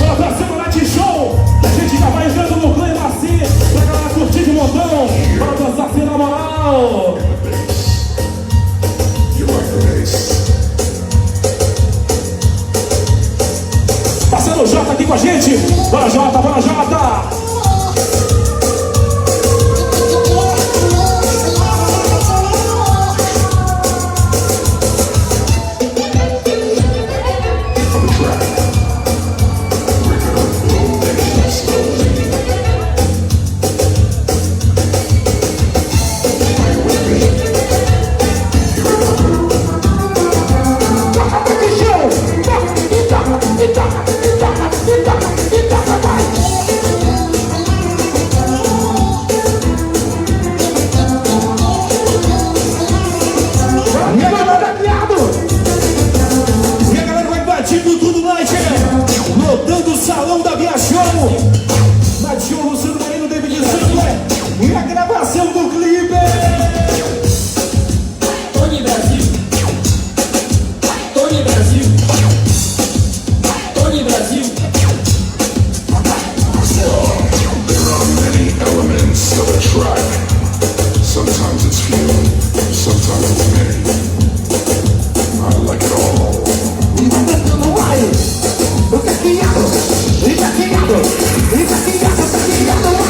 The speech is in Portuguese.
Outra semana de show. A gente já vai entrando no clima assim, pra galera curtir de montão, pra dançar Cineral. Passando o Jota aqui com a gente. Bora Jota, bora Jota. Lotando o salão da Via Show. Nadion, Luciano Marino, David Sampler. E a gravação do clipe. Tony Brasil. Tony Brasil. Tony Brasil. There are many elements of a track. Sometimes it's few, sometimes it's many. I like it all. Fica criado, fica criado, fica criado, fica criado.